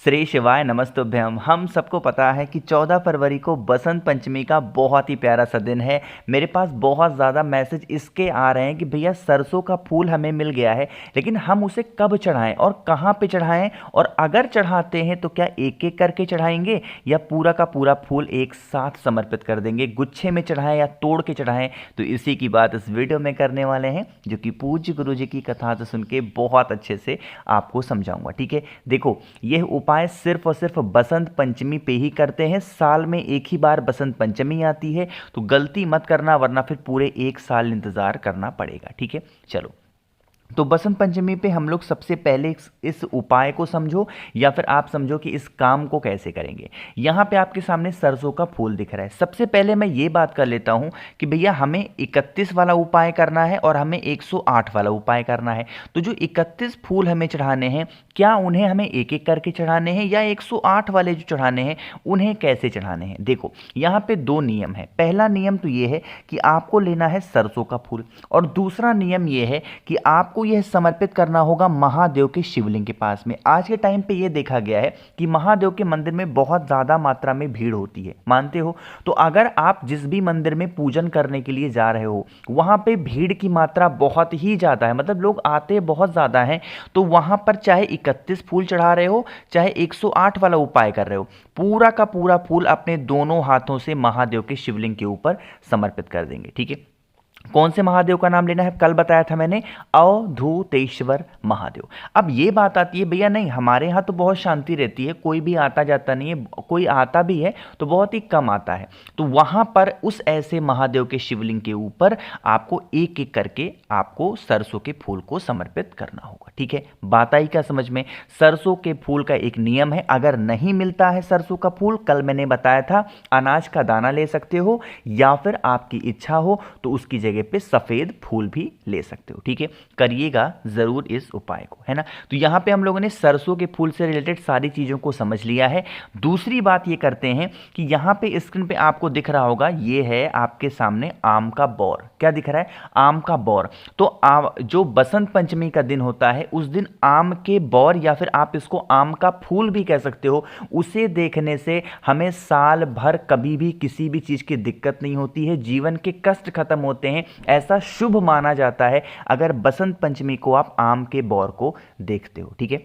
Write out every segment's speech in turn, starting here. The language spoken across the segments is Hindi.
श्री शिवाय नमस्तुभ्यम। हम सबको पता है कि 14 फरवरी को बसंत पंचमी का बहुत ही प्यारा सा दिन है। मेरे पास बहुत ज़्यादा मैसेज इसके आ रहे हैं कि भैया सरसों का फूल हमें मिल गया है, लेकिन हम उसे कब चढ़ाएं और कहाँ पे चढ़ाएं, और अगर चढ़ाते हैं तो क्या एक एक करके चढ़ाएंगे या पूरा का पूरा फूल एक साथ समर्पित कर देंगे, गुच्छे में चढ़ाएं या तोड़ के चढ़ाएं। तो इसी की बात इस वीडियो में करने वाले हैं, जो कि पूज्य गुरु जी की कथा से सुन के बहुत अच्छे से आपको समझाऊंगा। ठीक है, देखो यह उपाय सिर्फ और सिर्फ बसंत पंचमी पे ही करते हैं। साल में एक ही बार बसंत पंचमी आती है, तो गलती मत करना, वरना फिर पूरे एक साल इंतजार करना पड़ेगा। ठीक है, चलो। तो बसंत पंचमी पे हम लोग सबसे पहले इस उपाय को समझो, या फिर आप समझो कि इस काम को कैसे करेंगे। यहाँ पे आपके सामने सरसों का फूल दिख रहा है। सबसे पहले मैं ये बात कर लेता हूँ कि भैया हमें 31 वाला उपाय करना है और हमें 108 वाला उपाय करना है। तो जो 31 फूल हमें चढ़ाने हैं, क्या उन्हें हमें एक एक करके चढ़ाने हैं या 108 वाले जो चढ़ाने हैं उन्हें कैसे चढ़ाने हैं। देखो यहाँ पे दो नियम है। पहला नियम तो ये है कि आपको लेना है सरसों का फूल, और दूसरा नियम ये है कि आपको यह समर्पित करना होगा महादेव के शिवलिंग के पास में। आज के टाइम पे यह देखा गया है कि महादेव के मंदिर में बहुत ज्यादा मात्रा में भीड़ होती है, मानते हो। तो अगर आप जिस भी मंदिर में पूजन करने के लिए जा रहे हो, वहां पे भीड़ की मात्रा बहुत ही ज्यादा है, मतलब लोग आते बहुत ज्यादा हैं, तो वहां पर चाहे 31 फूल चढ़ा रहे हो, चाहे 108 वाला उपाय कर रहे हो, पूरा का पूरा फूल अपने दोनों हाथों से महादेव के शिवलिंग के ऊपर समर्पित कर देंगे। ठीक है, कौन से महादेव का नाम लेना है, कल बताया था मैंने, अवधूतेश्वर महादेव। अब ये बात आती है, भैया नहीं हमारे यहाँ तो बहुत शांति रहती है, कोई भी आता जाता नहीं है, कोई आता भी है तो बहुत ही कम आता है। तो वहां पर उस ऐसे महादेव के शिवलिंग के ऊपर आपको एक एक करके आपको सरसों के फूल को समर्पित करना होगा। ठीक है, बात आई क्या समझ में। सरसों के फूल का एक नियम है, अगर नहीं मिलता है सरसों का फूल, कल मैंने बताया था अनाज का दाना ले सकते हो, या फिर आपकी इच्छा हो तो उसकी जगह पे सफेद फूल भी ले सकते हो। ठीक है, करिएगा जरूर इस उपाय को, है ना। तो यहां पे हम लोगों ने सरसों के फूल से रिलेटेड सारी चीजों को समझ लिया है। दूसरी बात ये करते हैं कि यहां पे स्क्रीन पे आपको दिख रहा होगा, ये है आपके सामने आम का बौर। क्या दिख रहा है, आम का बौर। तो जो बसंत पंचमी का दिन होता है, उस दिन आम के बौर, या फिर आप इसको आम का फूल भी कह सकते हो, उसे देखने से हमें साल भर कभी भी किसी भी चीज की दिक्कत नहीं होती है, जीवन के कष्ट खत्म होते हैं। ऐसा शुभ माना जाता है अगर बसंत पंचमी को आप आम के बौर को देखते हो। ठीक है,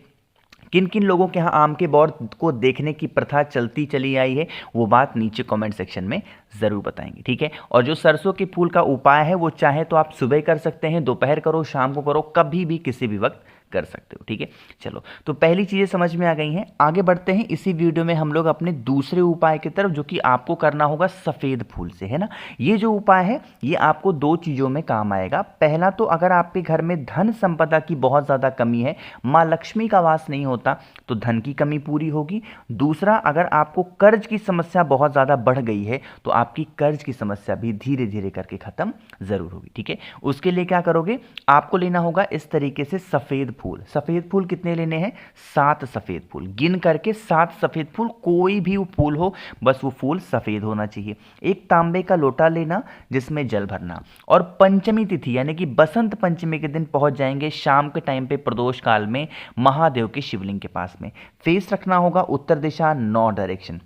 किन किन लोगों के यहाँ आम के बौर को देखने की प्रथा चलती चली आई है, वो बात नीचे कमेंट सेक्शन में जरूर बताएंगे। ठीक है, और जो सरसों के फूल का उपाय है, वो चाहे तो आप सुबह कर सकते हैं, दोपहर करो, शाम को करो, कभी भी किसी भी वक्त कर सकते हो। ठीक है, चलो। तो पहली चीजें समझ में आ गई हैं, आगे बढ़ते हैं। इसी वीडियो में हम लोग अपने दूसरे उपाय की तरफ, जो कि आपको करना होगा सफेद फूल से, है ना। ये जो उपाय है ये आपको दो चीजों में काम आएगा। पहला तो अगर आपके घर में धन संपदा की बहुत ज्यादा कमी है, माँ लक्ष्मी का वास नहीं होता, तो धन की कमी पूरी होगी। दूसरा, अगर आपको कर्ज की समस्या बहुत ज्यादा बढ़ गई है, तो आपकी कर्ज की समस्या भी धीरे धीरे करके खत्म जरूर होगी। ठीक है, उसके लिए क्या करोगे, आपको लेना होगा इस तरीके से सफेद फूल। सफेद फूल कितने लेने हैं, 7 सफेद फूल, गिन करके 7 सफेद फूल, कोई भी वो फूल हो, बस वो फूल सफेद होना चाहिए। एक तांबे का लोटा लेना जिसमें जल भरना, और पंचमी तिथि यानी कि बसंत पंचमी के दिन पहुंच जाएंगे शाम के टाइम पे प्रदोष काल में महादेव के शिवलिंग के पास में। फेस रखना होगा उत्तर दिशा, नॉर्थ डायरेक्शन।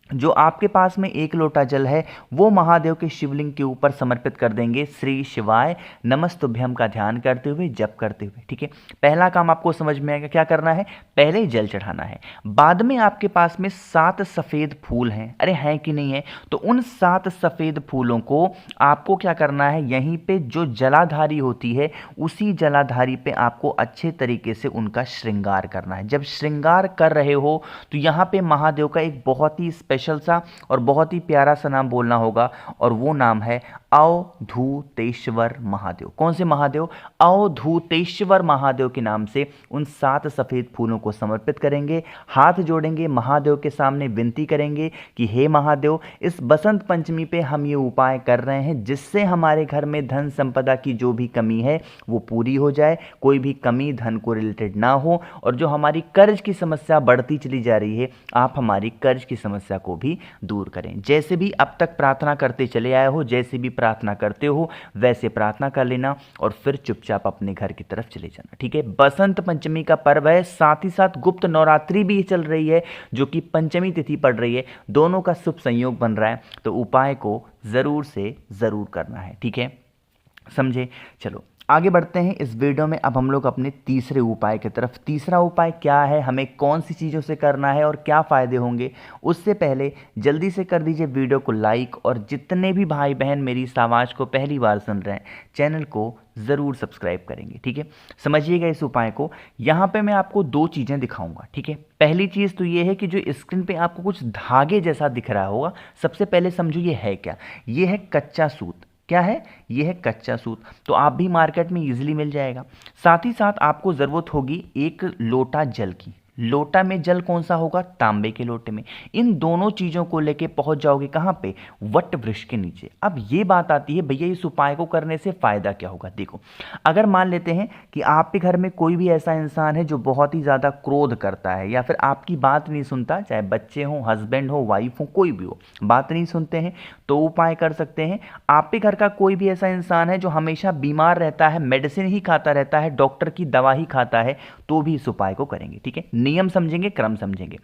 जो आपके पास में एक लोटा जल है, वो महादेव के शिवलिंग के ऊपर समर्पित कर देंगे, श्री शिवाय नमस्तुभ्यम का ध्यान करते हुए, जप करते हुए। ठीक है, पहला काम आपको समझ में आएगा, क्या करना है, पहले जल चढ़ाना है। बाद में आपके पास में 7 सफेद फूल हैं, अरे हैं कि नहीं है, तो उन 7 सफेद फूलों को आपको क्या करना है, यहीं पे जो जलाधारी होती है, उसी जलाधारी पे आपको अच्छे तरीके से उनका श्रृंगार करना है। जब श्रृंगार कर रहे हो तो यहाँ पे महादेव का एक बहुत ही स्पेशल सा और बहुत ही प्यारा सा नाम बोलना होगा, और वो नाम है अवधूतेश्वर महादेव। कौन से महादेव, अवधूतेश्वर महादेव के नाम से उन 7 सफेद फूलों को समर्पित करेंगे। हाथ जोड़ेंगे, महादेव के सामने विनती करेंगे कि हे महादेव, इस बसंत पंचमी पे हम ये उपाय कर रहे हैं जिससे हमारे घर में धन संपदा की जो भी कमी है वो पूरी हो जाए, कोई भी कमी धन को रिलेटेड ना हो, और जो हमारी कर्ज की समस्या बढ़ती चली जा रही है, आप हमारी कर्ज की समस्या को भी दूर करें। जैसे भी अब तक प्रार्थना करते चले आए हो, जैसे भी प्रार्थना करते हो वैसे प्रार्थना कर लेना और फिर चुपचाप अपने घर की तरफ चले जाना, ठीक है। बसंत पंचमी का पर्व है, साथ ही साथ गुप्त नवरात्रि भी चल रही है जो कि पंचमी तिथि पड़ रही है, दोनों का शुभ संयोग बन रहा है, तो उपाय को ज़रूर से ज़रूर करना है, ठीक है, समझे। चलो आगे बढ़ते हैं इस वीडियो में। अब हम लोग अपने तीसरे उपाय की तरफ। तीसरा उपाय क्या है, हमें कौन सी चीज़ों से करना है और क्या फ़ायदे होंगे, उससे पहले जल्दी से कर दीजिए वीडियो को लाइक, और जितने भी भाई बहन मेरी इस आवाज़ को पहली बार सुन रहे हैं चैनल को ज़रूर सब्सक्राइब करेंगे, ठीक है। समझिएगा इस उपाय को। यहाँ पे मैं आपको दो चीज़ें दिखाऊंगा, ठीक है। पहली चीज़ तो ये है कि जो स्क्रीन पे आपको कुछ धागे जैसा दिख रहा होगा, सबसे पहले समझो ये है क्या। ये है कच्चा सूत। क्या है, ये है कच्चा सूत। तो आप भी मार्केट में इजीली मिल जाएगा। साथ ही साथ आपको ज़रूरत होगी एक लोटा जल की। लोटा में जल कौन सा होगा, तांबे के लोटे में। इन दोनों चीज़ों को लेके पहुंच जाओगे कहाँ पे, वट वृक्ष के नीचे। अब ये बात आती है भैया इस उपाय को करने से फ़ायदा क्या होगा। देखो, अगर मान लेते हैं कि आपके घर में कोई भी ऐसा इंसान है जो बहुत ही ज़्यादा क्रोध करता है या फिर आपकी बात नहीं सुनता, चाहे बच्चे हों, हस्बैंड हो, वाइफ हो, कोई भी हो, बात नहीं सुनते हैं, तो उपाय कर सकते हैं। आपके घर का कोई भी ऐसा इंसान है जो हमेशा बीमार रहता है, मेडिसिन ही खाता रहता है, डॉक्टर की दवा ही खाता है, तो भी इस उपाय को करेंगे, ठीक है। नियम समझेंगे, क्रम समझेंगे।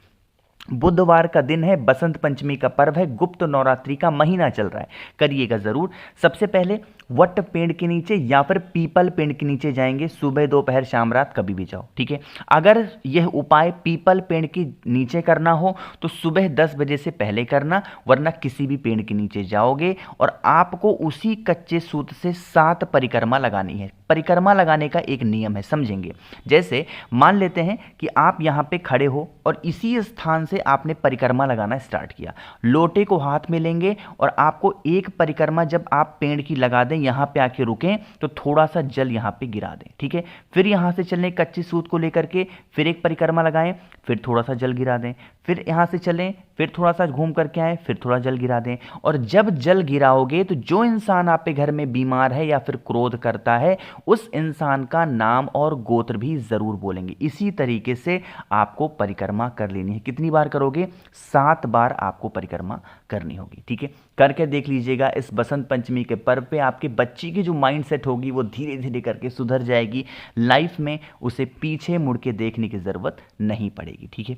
बुधवार का दिन है, बसंत पंचमी का पर्व है, गुप्त नवरात्रि का महीना चल रहा है, करिएगा जरूर। सबसे पहले वट पेड़ के नीचे या फिर पीपल पेड़ के नीचे जाएंगे, सुबह दोपहर शाम रात कभी भी जाओ, ठीक है। अगर यह उपाय पीपल पेड़ के नीचे करना हो तो सुबह 10 बजे से पहले करना, वरना किसी भी पेड़ के नीचे जाओगे और आपको उसी कच्चे सूत से 7 परिक्रमा लगानी है। परिक्रमा लगाने का एक नियम है, समझेंगे। जैसे मान लेते हैं कि आप यहाँ पे खड़े हो और इसी स्थान से आपने परिक्रमा लगाना स्टार्ट किया, लोटे को हाथ में लेंगे और आपको एक परिक्रमा जब आप पेड़ की लगा दें, यहाँ पे आके रुकें तो थोड़ा सा जल यहाँ पे गिरा दें, ठीक है। फिर यहाँ से चलें कच्चे सूत को लेकर के, फिर एक परिक्रमा लगाएं, फिर थोड़ा सा जल गिरा दें, फिर यहाँ से चलें, फिर थोड़ा सा घूम करके आएँ, फिर थोड़ा जल गिरा दें। और जब जल गिराओगे तो जो इंसान आपके घर में बीमार है या फिर क्रोध करता है, उस इंसान का नाम और गोत्र भी ज़रूर बोलेंगे। इसी तरीके से आपको परिक्रमा कर लेनी है। कितनी बार करोगे, 7 बार आपको परिक्रमा करनी होगी, ठीक है। करके देख लीजिएगा। इस बसंत पंचमी के पर्व पे आपके बच्चे की जो माइंड सेट होगी वो धीरे धीरे करके सुधर जाएगी। लाइफ में उसे पीछे मुड़ के देखने की ज़रूरत नहीं पड़ेगी, ठीक है,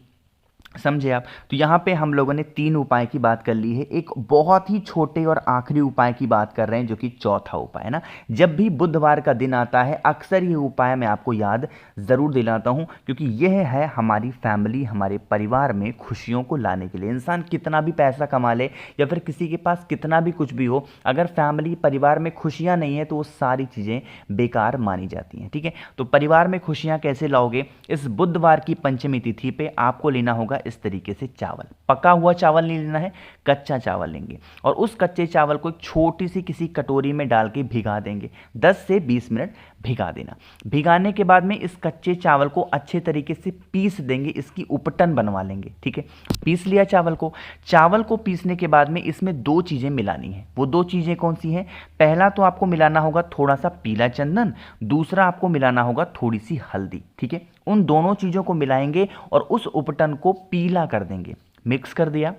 समझे आप। तो यहाँ पे हम लोगों ने 3 उपाय की बात कर ली है। एक बहुत ही छोटे और आखिरी उपाय की बात कर रहे हैं जो कि चौथा उपाय है ना। जब भी बुधवार का दिन आता है अक्सर ये उपाय मैं आपको याद ज़रूर दिलाता हूँ, क्योंकि यह है हमारी फैमिली, हमारे परिवार में खुशियों को लाने के लिए। इंसान कितना भी पैसा कमा ले या फिर किसी के पास कितना भी कुछ भी हो, अगर फैमिली परिवार में खुशियाँ नहीं है तो वो सारी चीज़ें बेकार मानी जाती हैं, ठीक है। तो परिवार में खुशियाँ कैसे लाओगे, इस बुधवार की पंचमी तिथि पे आपको लेना होगा इस तरीके से चावल। पका हुआ चावल नहीं लेना है, कच्चा चावल लेंगे और उस कच्चे चावल को एक छोटी सी किसी कटोरी में डाल के भिगा देंगे। 10 से 20 मिनट भिगा देना। भिगाने के बाद में इस कच्चे चावल को अच्छे तरीके से पीस देंगे, इसकी उपटन बनवा लेंगे, ठीक है। पीस लिया चावल को। चावल को पीसने के बाद में इसमें 2 चीज़ें मिलानी है। वो 2 चीज़ें कौन सी हैं, पहला तो आपको मिलाना होगा थोड़ा सा पीला चंदन, दूसरा आपको मिलाना होगा थोड़ी सी हल्दी, ठीक है। उन दोनों चीज़ों को मिलाएंगे और उस उपटन को पीला कर देंगे। मिक्स कर दिया,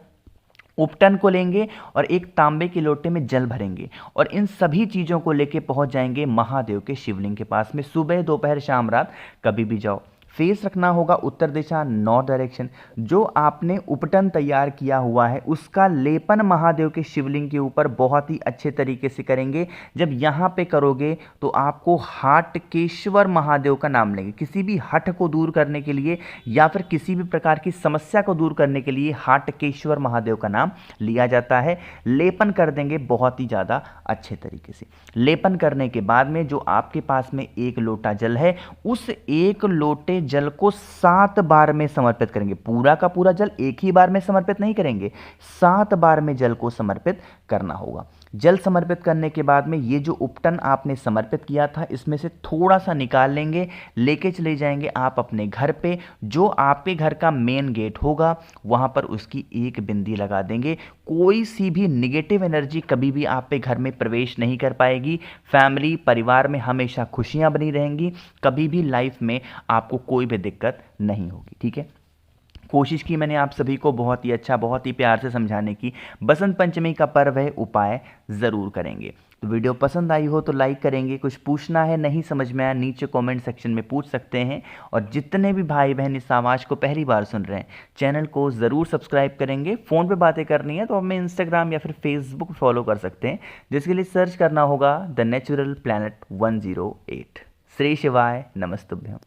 उपटन को लेंगे और एक तांबे के लोटे में जल भरेंगे और इन सभी चीज़ों को लेके पहुंच जाएंगे महादेव के शिवलिंग के पास में। सुबह दोपहर शाम रात कभी भी जाओ। फेस रखना होगा उत्तर दिशा, नॉर्थ डायरेक्शन। जो आपने उपटन तैयार किया हुआ है उसका लेपन महादेव के शिवलिंग के ऊपर बहुत ही अच्छे तरीके से करेंगे। जब यहाँ पे करोगे तो आपको हाटकेश्वर महादेव का नाम लेंगे। किसी भी हठ को दूर करने के लिए या फिर किसी भी प्रकार की समस्या को दूर करने के लिए हाटकेश्वर महादेव का नाम लिया जाता है। लेपन कर देंगे बहुत ही ज़्यादा अच्छे तरीके से। लेपन करने के बाद में जो आपके पास में 1 लोटा जल है, उस 1 लोटे जल को 7 बार में समर्पित करेंगे। पूरा का पूरा जल एक ही बार में समर्पित नहीं करेंगे, 7 बार में जल को समर्पित करना होगा। जल समर्पित करने के बाद में ये जो उपटन आपने समर्पित किया था इसमें से थोड़ा सा निकाल लेंगे, लेके चले जाएंगे आप अपने घर पे। जो आपके घर का मेन गेट होगा वहाँ पर उसकी 1 बिंदी लगा देंगे। कोई सी भी निगेटिव एनर्जी कभी भी आपके घर में प्रवेश नहीं कर पाएगी। फैमिली परिवार में हमेशा खुशियाँ बनी रहेंगी, कभी भी लाइफ में आपको कोई भी दिक्कत नहीं होगी, ठीक है। कोशिश की मैंने आप सभी को बहुत ही अच्छा, बहुत ही प्यार से समझाने की। बसंत पंचमी का पर्व है, उपाय ज़रूर करेंगे। तो वीडियो पसंद आई हो तो लाइक करेंगे, कुछ पूछना है नहीं समझ में आया नीचे कमेंट सेक्शन में पूछ सकते हैं। और जितने भी भाई बहन इस आवाज़ को पहली बार सुन रहे हैं, चैनल को ज़रूर सब्सक्राइब करेंगे। फ़ोन पे बातें करनी है तो हमें इंस्टाग्राम या फिर फेसबुक फॉलो कर सकते हैं, जिसके लिए सर्च करना होगा द नेचुरल प्लैनेट 108। श्री शिवाय, नमस्तुभ्यम।